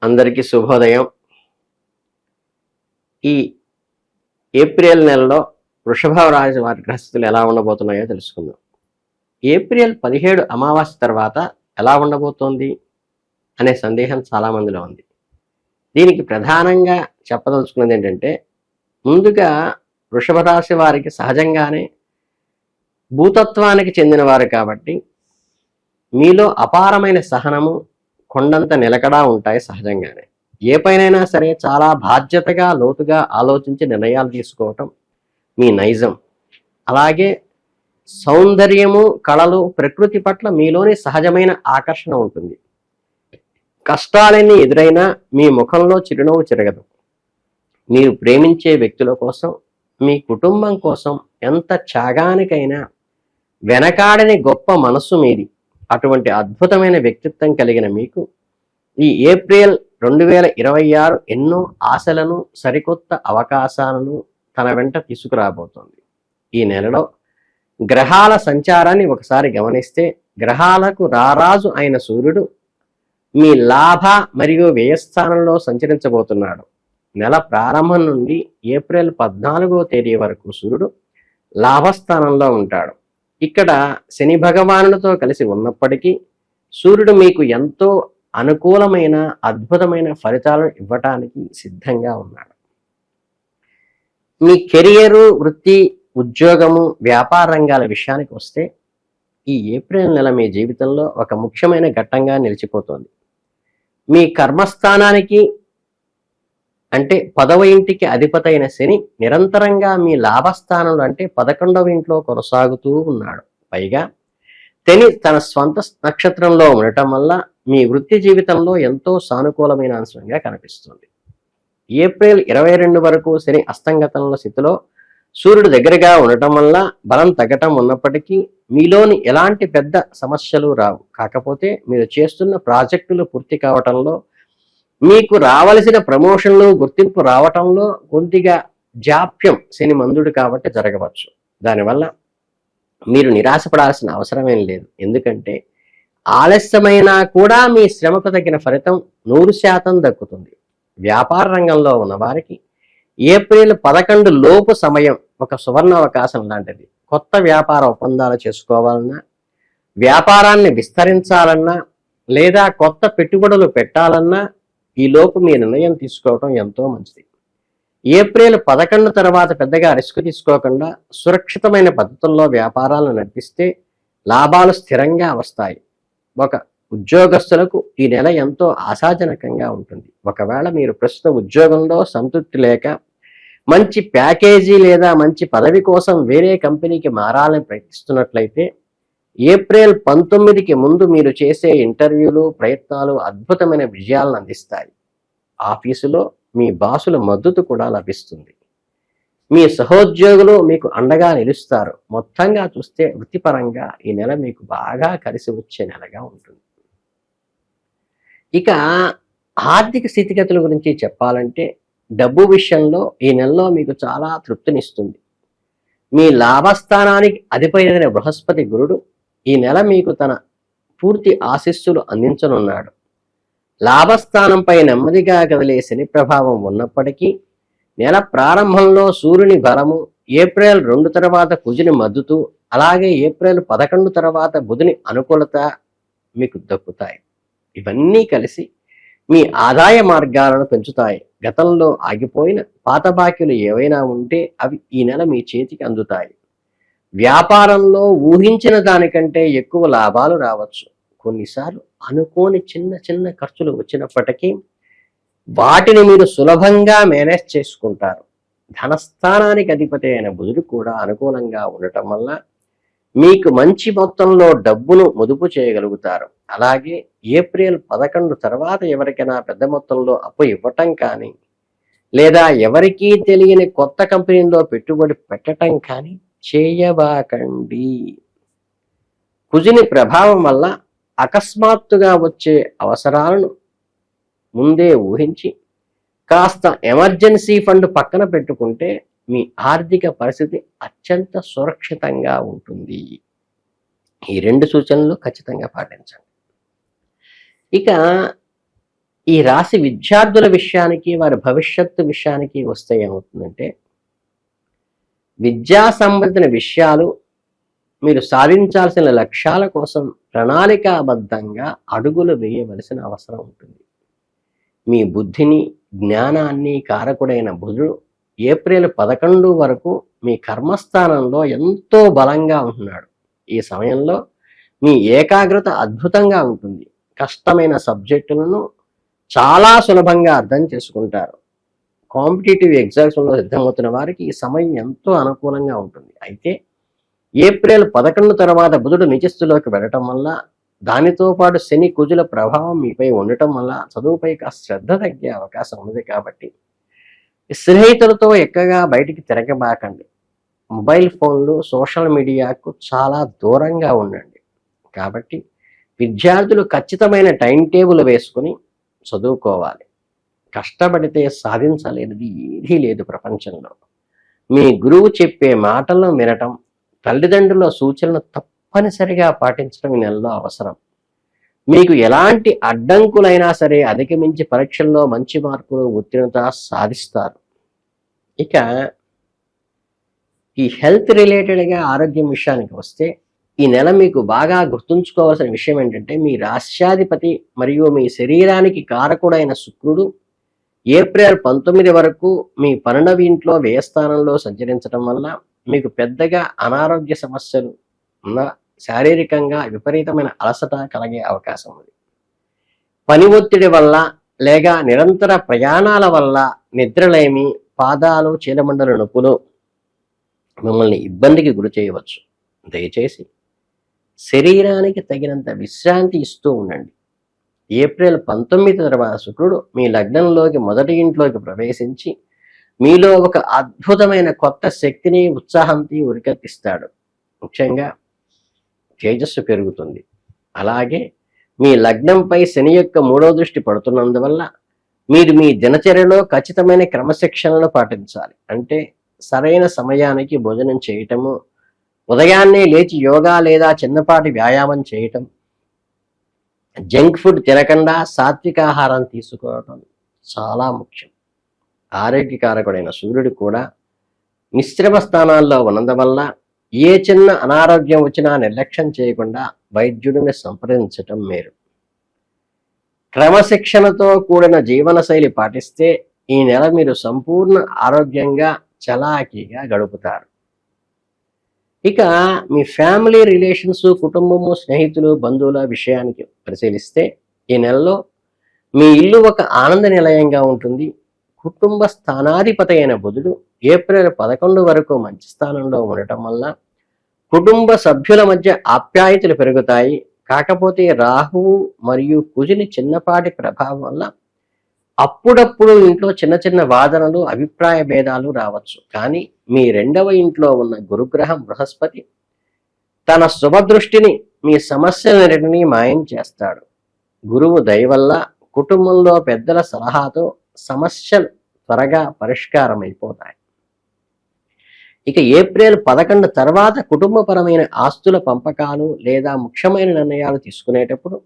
అందరికీ శుభోదయం. ఈ ఏప్రిల్ నెలలో వృషభ రాశి వారి గ్రహస్థితులు ఎలా ఉండబోతున్నాయో తెలుసుకుందాం. ఏప్రిల్ 17 అమావాస్య తర్వాత ఎలా ఉండబోతోంది అనే సందేహం చాలామందిలో ఉంది. దీనికి ప్రధానంగా చెప్పదలుచుకున్నది ఏంటంటే, ముందుగా వృషభ రాశి వారికి సహజంగానే భూతత్వానికి చెందినవారు కాబట్టి మీలో అపారమైన సహనము, కొండంత నిలకడ ఉంటాయి సహజంగానే. ఏ పైనైనా సరే చాలా బాధ్యతగా లోతుగా ఆలోచించి నిర్ణయాలు తీసుకోవటం మీ నైజం. అలాగే సౌందర్యము, కళలు, ప్రకృతి పట్ల మీలోని సహజమైన ఆకర్షణ ఉంటుంది. కష్టాలన్నీ ఎదురైనా మీ ముఖంలో చిరునవ్వు చెరగదు. మీరు ప్రేమించే వ్యక్తుల కోసం, మీ కుటుంబం కోసం ఎంత త్యాగానికైనా వెనకాడని గొప్ప మనస్సు మీది. అటువంటి అద్భుతమైన వ్యక్తిత్వం కలిగిన మీకు ఈ ఏప్రిల్ 2026 ఎన్నో ఆశలను, సరికొత్త అవకాశాలను తన వెంట తీసుకురాబోతోంది. ఈ నెలలో గ్రహాల సంచారాన్ని ఒకసారి గమనిస్తే, గ్రహాలకు రారాజు అయిన సూర్యుడు మీ లాభ మరియు వ్యయస్థానంలో సంచరించబోతున్నాడు. నెల ప్రారంభం నుండి ఏప్రిల్ 14వ తేదీ వరకు సూర్యుడు లాభస్థానంలో ఉంటాడు. ఇక్కడ శని భగవానుడితో కలిసి ఉన్నప్పటికీ సూర్యుడు మీకు ఎంతో అనుకూలమైన, అద్భుతమైన ఫలితాలను ఇవ్వటానికి సిద్ధంగా ఉన్నాడు. మీ కెరియరు, వృత్తి, ఉద్యోగము, వ్యాపార రంగాల విషయానికి వస్తే ఈ ఏప్రిల్ నెల మీ జీవితంలో ఒక ముఖ్యమైన ఘట్టంగా నిలిచిపోతోంది. మీ కర్మస్థానానికి అంటే 10వ ఇంటికి అధిపతి అయిన శని నిరంతరంగా మీ లాభస్థానంలో అంటే 11వ ఇంట్లో కొనసాగుతూ ఉన్నాడు. పైగా శని తన స్వంత నక్షత్రంలో ఉండటం వల్ల మీ వృత్తి జీవితంలో ఎంతో సానుకూలమైన అంశంగా కనిపిస్తుంది. ఏప్రిల్ 22 వరకు శని అస్తంగతంలో స్థితిలో సూర్యుడు దగ్గరగా ఉండటం వల్ల బలం తగ్గటం ఉన్నప్పటికీ మీలోని ఎలాంటి పెద్ద సమస్యలు రావు. కాకపోతే మీరు చేస్తున్న ప్రాజెక్టులు పూర్తి కావటంలో, మీకు రావలసిన ప్రమోషన్లు, గుర్తింపు రావటంలో కొద్దిగా జాప్యం శని మందుడు కాబట్టి జరగవచ్చు. దానివల్ల మీరు నిరాశపడాల్సిన అవసరమేం లేదు. ఎందుకంటే ఆలస్యమైనా కూడా మీ శ్రమకు తగిన ఫలితం 100% దక్కుతుంది. వ్యాపార రంగంలో ఉన్న వారికి ఏప్రిల్ 11 లోపు సమయం ఒక సువర్ణ అవకాశం లాంటిది. కొత్త వ్యాపార ఒప్పందాలు చేసుకోవాలన్నా, వ్యాపారాన్ని విస్తరించాలన్నా, లేదా కొత్త పెట్టుబడులు పెట్టాలన్నా ఈ లోపు మీ నిర్ణయం తీసుకోవడం ఎంతో మంచిది. ఏప్రిల్ 11 తర్వాత పెద్దగా రిస్క్ తీసుకోకుండా సురక్షితమైన పద్ధతుల్లో వ్యాపారాలను నడిపిస్తే లాభాలు స్థిరంగా వస్తాయి. ఒక ఉద్యోగస్తులకు ఈ నెల ఎంతో ఆశాజనకంగా ఉంటుంది. ఒకవేళ మీరు ప్రస్తుత ఉద్యోగంలో సంతృప్తి లేక మంచి ప్యాకేజీ లేదా మంచి పదవి కోసం వేరే కంపెనీకి మారాలని ప్రయత్నిస్తున్నట్లయితే ఏప్రిల్ 19కి ముందు మీరు చేసే ఇంటర్వ్యూలు, ప్రయత్నాలు అద్భుతమైన విజయాలను అందిస్తాయి. ఆఫీసులో మీ బాసుల మద్దతు కూడా లభిస్తుంది. మీ సహోద్యోగులు మీకు అండగా నిలుస్తారు. మొత్తంగా చూస్తే వృత్తిపరంగా ఈ నెల మీకు బాగా కలిసి వచ్చే నెలగా ఉంటుంది. ఇక ఆర్థిక స్థితిగతుల గురించి చెప్పాలంటే, డబ్బు విషయంలో ఈ నెలలో మీకు చాలా తృప్తినిస్తుంది. మీ లాభస్థానానికి అధిపతి అయిన బృహస్పతి గురుడు ఈ నెల మీకు తన పూర్తి ఆశీస్సులు అందించనున్నాడు. లాభస్థానంపై నెమ్మదిగా కదిలే శని ప్రభావం ఉన్నప్పటికీ నెల ప్రారంభంలో సూర్యుని బలము, ఏప్రిల్ 2 తర్వాత కుజుని మద్దతు, అలాగే ఏప్రిల్ 11 తర్వాత బుధుని అనుకూలత మీకు దక్కుతాయి. ఇవన్నీ కలిసి మీ ఆదాయ మార్గాలను పెంచుతాయి. గతంలో ఆగిపోయిన పాత బాకీలు ఏవైనా ఉంటే అవి ఈ నెల మీ చేతికి అందుతాయి. వ్యాపారంలో ఊహించిన దానికంటే ఎక్కువ లాభాలు రావచ్చు. కొన్నిసార్లు అనుకోని చిన్న చిన్న ఖర్చులు వచ్చినప్పటికీ వాటిని మీరు సులభంగా మేనేజ్ చేసుకుంటారు. ధనస్థానానికి అధిపతి అయిన బుధుడు కూడా అనుకూలంగా ఉండటం వల్ల మీకు మంచి మొత్తంలో డబ్బును మదుపు చేయగలుగుతారు. అలాగే ఏప్రిల్ 11 తర్వాత ఎవరికైనా పెద్ద మొత్తంలో అప్పు ఇవ్వటం కానీ, లేదా ఎవరికీ తెలియని కొత్త కంపెనీలో పెట్టుబడి పెట్టడం కానీ చేయబాకండి. కుజుని ప్రభావం వల్ల అకస్మాత్తుగా వచ్చే అవసరాలను ముందే ఊహించి కాస్త ఎమర్జెన్సీ ఫండ్ పక్కన పెట్టుకుంటే మీ ఆర్థిక పరిస్థితి అత్యంత సురక్షితంగా ఉంటుంది. ఈ 2 సూచనలు ఖచ్చితంగా పాటించండి. ఇక ఈ రాశి విద్యార్థుల విషయానికి, వారి భవిష్యత్తు విషయానికి వస్తే ఏమవుతుందంటే, విద్యా సంబంధించిన విషయాలు మీరు సాధించాల్సిన లక్ష్యాల కోసం ప్రణాళికాబద్ధంగా అడుగులు వేయవలసిన అవసరం ఉంటుంది. మీ బుద్ధిని, జ్ఞానాన్ని కారకుడైన బుధుడు ఏప్రిల్ 11 వరకు మీ కర్మస్థానంలో ఎంతో బలంగా ఉంటున్నాడు. ఈ సమయంలో మీ ఏకాగ్రత అద్భుతంగా ఉంటుంది. కష్టమైన సబ్జెక్టులను చాలా సులభంగా అర్థం చేసుకుంటారు. కాంపిటేటివ్ ఎగ్జామ్స్లో సిద్ధమవుతున్న వారికి ఈ సమయం ఎంతో అనుకూలంగా ఉంటుంది. అయితే ఏప్రిల్ 11 తర్వాత బుధుడు నిజస్థితిలోకి వెళ్ళటం వల్ల, దానితో పాటు శని కుజుల ప్రభావం మీపై ఉండటం వల్ల చదువుపై కాస్త శ్రద్ధ తగ్గే అవకాశం ఉంది. కాబట్టి స్నేహితులతో ఎక్కువగా బయటికి తిరగబాకండి. మొబైల్ ఫోన్లు, సోషల్ మీడియాకు చాలా దూరంగా ఉండండి. కాబట్టి విద్యార్థులు ఖచ్చితమైన టైం టేబుల్ వేసుకుని చదువుకోవాలి. కష్టపడితే సాధించలేనిది ఏదీ లేదు ప్రపంచంలో. మీ గురువు చెప్పే మాటలను వినటం, తల్లిదండ్రుల సూచనలు తప్పనిసరిగా పాటించడం ఈ నెలలో అవసరం. మీకు ఎలాంటి అడ్డంకులైనా సరే అధిగమించి పరీక్షల్లో మంచి మార్కులు, ఉత్తీర్ణత సాధిస్తారు. ఇక ఈ హెల్త్ రిలేటెడ్గా ఆరోగ్యం విషయానికి వస్తే, ఈ నెల మీకు బాగా గుర్తుంచుకోవాల్సిన విషయం ఏంటంటే, మీ రాష్ట్రాధిపతి మరియు మీ శరీరానికి కారకుడైన శుక్రుడు ఏప్రిల్ 19 వరకు మీ 12వ ఇంట్లో వ్యయస్థానంలో సంచరించడం వల్ల మీకు పెద్దగా అనారోగ్య సమస్యలు శారీరకంగా విపరీతమైన అలసట కలిగే అవకాశం ఉంది. పని ఒత్తిడి వల్ల లేక నిరంతర ప్రయాణాల వల్ల నిద్రలేమి, పాదాలు, చీలమండల నొప్పులు మిమ్మల్ని ఇబ్బందికి గురి చేయవచ్చు. దయచేసి శరీరానికి తగినంత విశ్రాంతి ఇస్తూ ఉండండి. ఏప్రిల్ 19 తర్వాత శుక్రుడు మీ లగ్నంలోకి మొదటి ఇంట్లోకి ప్రవేశించి మీలో ఒక అద్భుతమైన కొత్త శక్తిని, ఉత్సాహాన్ని ఉరికెత్తిస్తాడు. ముఖ్యంగా తేజస్సు పెరుగుతుంది. అలాగే మీ లగ్నంపై శని యొక్క 3వ దృష్టి పడుతున్నందువల్ల మీరు మీ దినచర్యలో ఖచ్చితమైన క్రమశిక్షణను పాటించాలి. అంటే సరైన సమయానికి భోజనం చేయటము, ఉదయాన్నే లేచి యోగా లేదా చిన్నపాటి వ్యాయామం చేయటం, జంక్ ఫుడ్ తినకుండా సాత్విక ఆహారం తీసుకోవటం చాలా ముఖ్యం. ఆరోగ్యకారకుడైన సూర్యుడు కూడా మిశ్రమ స్థానాల్లో ఉన్నందువల్ల ఏ చిన్న అనారోగ్యం వచ్చినా నిర్లక్ష్యం చేయకుండా వైద్యుడిని సంప్రదించటం మేలు. క్రమశిక్షణతో కూడిన జీవనశైలి పాటిస్తే ఈ నెల మీరు సంపూర్ణ ఆరోగ్యంగా, చలాకీగా గడుపుతారు. ఇక మీ ఫ్యామిలీ రిలేషన్స్, కుటుంబము, స్నేహితులు, బంధువుల విషయానికి పరిశీలిస్తే ఈ నెలలో మీ ఇల్లు ఒక ఆనంద నిలయంగా ఉంటుంది. కుటుంబ స్థానాధిపతి అయిన బుధుడు ఏప్రిల్ 11 వరకు మంచి స్థానంలో ఉండటం వల్ల కుటుంబ సభ్యుల మధ్య ఆప్యాయతలు పెరుగుతాయి. కాకపోతే రాహువు మరియు కుజుని చిన్నపాటి ప్రభావం వల్ల అప్పుడప్పుడు ఇంట్లో చిన్న చిన్న వాదనలు, అభిప్రాయ భేదాలు రావచ్చు. కానీ మీ 2వ ఇంట్లో ఉన్న గురుగ్రహం బృహస్పతి తన శుభదృష్టిని మీ సమస్యలన్నిటినీ మాయం చేస్తాడు. గురువు దయ వల్ల కుటుంబంలో పెద్దల సలహాతో సమస్యలు త్వరగా పరిష్కారం అయిపోతాయి. ఇక ఏప్రిల్ 11 తర్వాత కుటుంబపరమైన ఆస్తుల పంపకాలు లేదా ముఖ్యమైన నిర్ణయాలు తీసుకునేటప్పుడు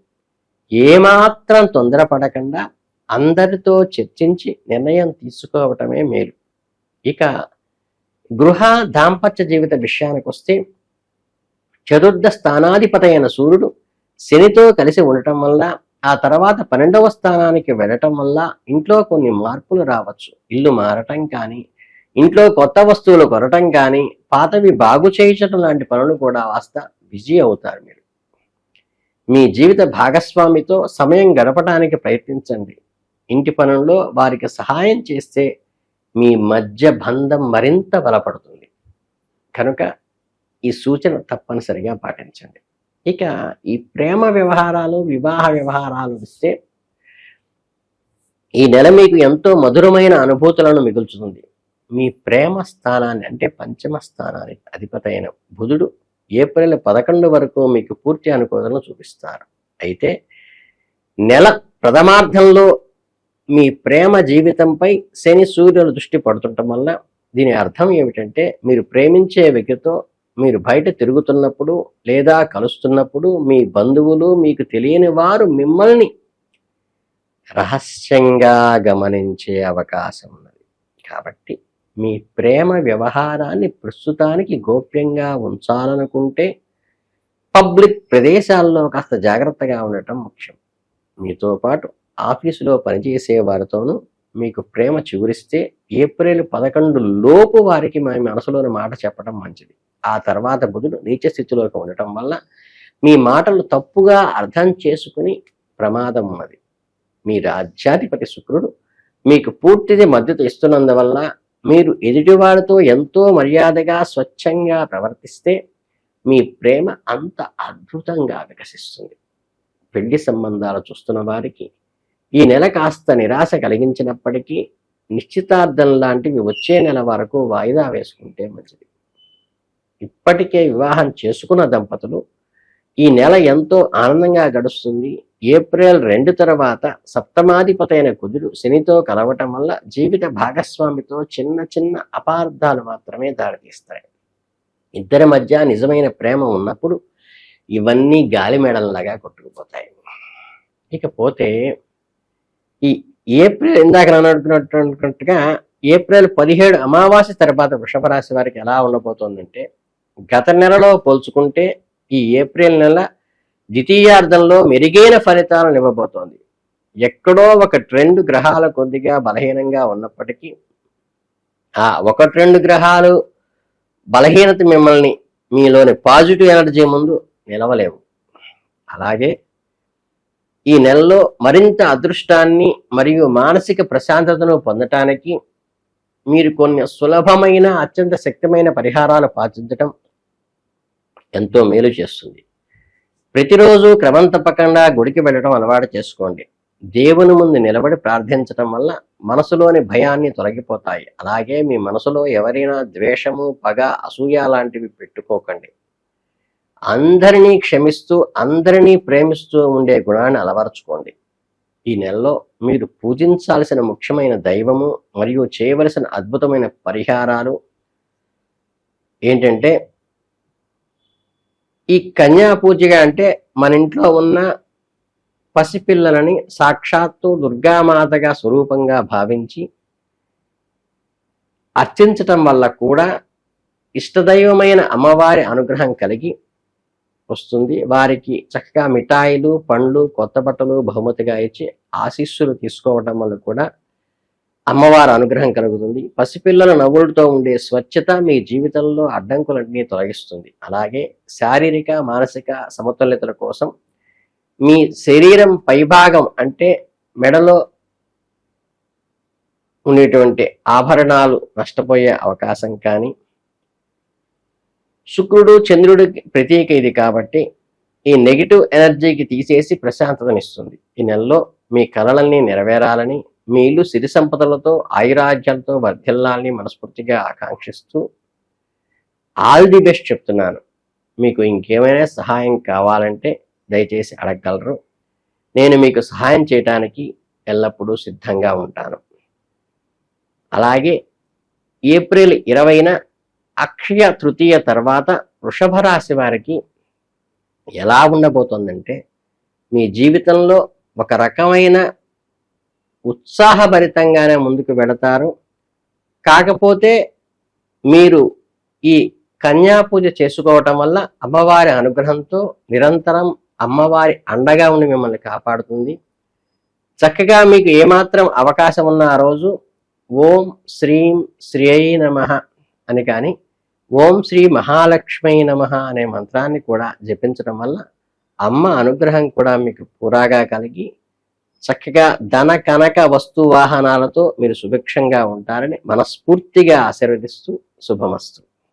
ఏమాత్రం తొందరపడకుండా అందరితో చర్చించి నిర్ణయం తీసుకోవటమే మేలు. ఇక గృహ దాంపత్య జీవిత విషయానికి వస్తే, చతుర్థ స్థానాధిపతి అయిన సూర్యుడు శనితో కలిసి ఉండటం వల్ల, ఆ తర్వాత 12వ స్థానానికి వెళ్ళటం వల్ల ఇంట్లో కొన్ని మార్పులు రావచ్చు. ఇల్లు మారటం కానీ, ఇంట్లో కొత్త వస్తువులు కొనటం కానీ, పాతవి బాగు చేయించడం లాంటి పనులు కూడా వాస్త బిజీ అవుతారు. మీరు మీ జీవిత భాగస్వామితో సమయం గడపడానికి ప్రయత్నించండి. ఇంటి పనుల్లో వారికి సహాయం చేస్తే మీ మధ్య బంధం మరింత బలపడుతుంది. కనుక ఈ సూచన తప్పనిసరిగా పాటించండి. ఇక ఈ ప్రేమ వ్యవహారాలు, వివాహ వ్యవహారాలు ఇస్తే ఈ నెల మీకు ఎంతో మధురమైన అనుభూతులను మిగుల్చుతుంది. మీ ప్రేమ స్థానాన్ని, అంటే పంచమ స్థానానికి అధిపతి అయిన బుధుడు ఏప్రిల్ 11 వరకు మీకు పూర్తి అనుకూలతను చూపిస్తారు. అయితే నెల ప్రథమార్థంలో మీ ప్రేమ జీవితంపై శని సూర్యుల దృష్టి పడుతుండటం వల్ల దీని అర్థం ఏమిటంటే, మీరు ప్రేమించే వ్యక్తితో మీరు బయట తిరుగుతున్నప్పుడు లేదా కలుస్తున్నప్పుడు మీ బంధువులు, మీకు తెలియని వారు మిమ్మల్ని రహస్యంగా గమనించే అవకాశం ఉన్నది. కాబట్టి మీ ప్రేమ వ్యవహారాన్ని ప్రస్తుతానికి గోప్యంగా ఉంచాలనుకుంటే పబ్లిక్ ప్రదేశాల్లో కాస్త జాగ్రత్తగా ఉండటం ముఖ్యం. మీతో పాటు ఆఫీసులో పనిచేసే వారితోనూ మీకు ప్రేమ చిగురిస్తే ఏప్రిల్ 11 లోపు వారికి మీ మనసులోని మాట చెప్పడం మంచిది. ఆ తర్వాత బుధుడు నీచ స్థితిలోకి ఉండటం వల్ల మీ మాటలు తప్పుగా అర్థం చేసుకుని ప్రమాదం ఉన్నది. మీ రాజ్యాధిపతి శుక్రుడు మీకు పూర్తిగా మద్దతు ఇస్తున్నందువల్ల మీరు ఎదుటివారితో ఎంతో మర్యాదగా స్వచ్ఛంగా ప్రవర్తిస్తే మీ ప్రేమ అంత అద్భుతంగా వికసిస్తుంది. పెళ్లి సంబంధాలు చూస్తున్న వారికి ఈ నెల కాస్త నిరాశ కలిగించినప్పటికీ నిశ్చితార్థం లాంటివి వచ్చే నెల వరకు వాయిదా వేసుకుంటే మంచిది. ఇప్పటికే వివాహం చేసుకున్న దంపతులు ఈ నెల ఎంతో ఆనందంగా గడుస్తుంది. ఏప్రిల్ 2 తర్వాత సప్తమాధిపతైన కుజుడు శనితో కలవటం వల్ల జీవిత భాగస్వామితో చిన్న చిన్న అపార్థాలు మాత్రమే దారితీస్తాయి. ఇద్దరి మధ్య నిజమైన ప్రేమ ఉన్నప్పుడు ఇవన్నీ గాలి మేడల్లాగా కొట్టుకుపోతాయి. ఇకపోతే ఈ ఏప్రిల్ ఇందాక అనుకున్నట్టుగా ఏప్రిల్ 17 అమావాస్య తర్వాత వృషభ రాశి వారికి ఎలా ఉండబోతోందంటే, గత నెలలో పోల్చుకుంటే ఈ ఏప్రిల్ నెల ద్వితీయార్థంలో మెరుగైన ఫలితాలను ఇవ్వబోతోంది. ఎక్కడో ఒక 2 గ్రహాలు కొద్దిగా బలహీనంగా ఉన్నప్పటికీ ఆ 1-2 గ్రహాలు బలహీనత మిమ్మల్ని మీలోని పాజిటివ్ ఎనర్జీ ముందు నిలవలేవు. అలాగే ఈ నెలలో మరింత అదృష్టాన్ని మరియు మానసిక ప్రశాంతతను పొందటానికి మీరు కొన్ని సులభమైన అత్యంత శక్తిమైన పరిహారాలు పాటించడం ఎంతో మేలు చేస్తుంది. ప్రతిరోజు క్రమం తప్పకుండా గుడికి వెళ్ళడం అలవాటు చేసుకోండి. దేవుని ముందు నిలబడి ప్రార్థించడం వల్ల మనసులోని భయాన్ని తొలగిపోతాయి. అలాగే మీ మనసులో ఎవరైనా ద్వేషము, పగ, అసూయ లాంటివి పెట్టుకోకండి. అందరినీ క్షమిస్తూ అందరినీ ప్రేమిస్తూ ఉండే గుణాన్ని అలవరుచుకోండి. ఈ నెలలో మీరు పూజించాల్సిన ముఖ్యమైన దైవము మరియు చేయవలసిన అద్భుతమైన పరిహారాలు ఏంటంటే, ఈ కన్యా పూజగా అంటే మన ఇంట్లో ఉన్న పసిపిల్లలని సాక్షాత్తు దుర్గామాతగా స్వరూపంగా భావించి అర్చించటం వల్ల కూడా ఇష్టదైవమైన అమ్మవారి అనుగ్రహం కలిగి వస్తుంది. వారికి చక్కగా మిఠాయిలు, పండ్లు, కొత్త బట్టలు బహుమతిగా ఇచ్చి ఆశీస్సులు తీసుకోవటం వల్ల కూడా అమ్మవారి అనుగ్రహం కలుగుతుంది. పసిపిల్లల నవ్వులతో ఉండే స్వచ్ఛత మీ జీవితంలో అడ్డంకులన్నీ తొలగిస్తుంది. అలాగే శారీరక మానసిక సమతుల్యతల కోసం మీ శరీరం పైభాగం అంటే మెడలో ఉండేటువంటి ఆభరణాలు నష్టపోయే అవకాశం కానీ, శుక్రుడు చంద్రుడికి ప్రతీక ఇది కాబట్టి ఈ నెగిటివ్ ఎనర్జీకి తీసేసి ప్రశాంతతనిస్తుంది. ఈ నెలలో మీ కలలన్నీ నెరవేరాలని, మీ ఇల్లు సిరి సంపదలతో ఆయురాజ్యాలతో వర్ధిల్లాలని మనస్ఫూర్తిగా ఆకాంక్షిస్తూ ఆల్ ది బెస్ట్ చెప్తున్నాను. మీకు ఇంకేమైనా సహాయం కావాలంటే దయచేసి అడగగలరు. నేను మీకు సహాయం చేయడానికి ఎల్లప్పుడూ సిద్ధంగా ఉంటాను. అలాగే ఏప్రిల్ 20న అక్షయ తృతీయ తర్వాత వృషభ రాశి వారికి ఎలా ఉండబోతోందంటే, మీ జీవితంలో ఒక రకమైన ఉత్సాహభరితంగానే ముందుకు వెళతారు. కాకపోతే మీరు ఈ కన్యా పూజ చేసుకోవటం వల్ల అమ్మవారి అనుగ్రహంతో నిరంతరం అమ్మవారి అండగా ఉండి మిమ్మల్ని కాపాడుతుంది. చక్కగా మీకు ఏమాత్రం అవకాశం ఉన్న ఆ రోజు ఓం శ్రీం శ్రీయై నమః అని కానీ, ఓం శ్రీ మహాలక్ష్మీ నమః అనే మంత్రాన్ని కూడా జపించడం వల్ల అమ్మ అనుగ్రహం కూడా మీకు పూరాగా కలిగి చక్కగా ధన కనక వస్తు వాహనాలతో మీరు సుభిక్షంగా ఉంటారని మనస్ఫూర్తిగా ఆశీర్వదిస్తూ శుభమస్తు.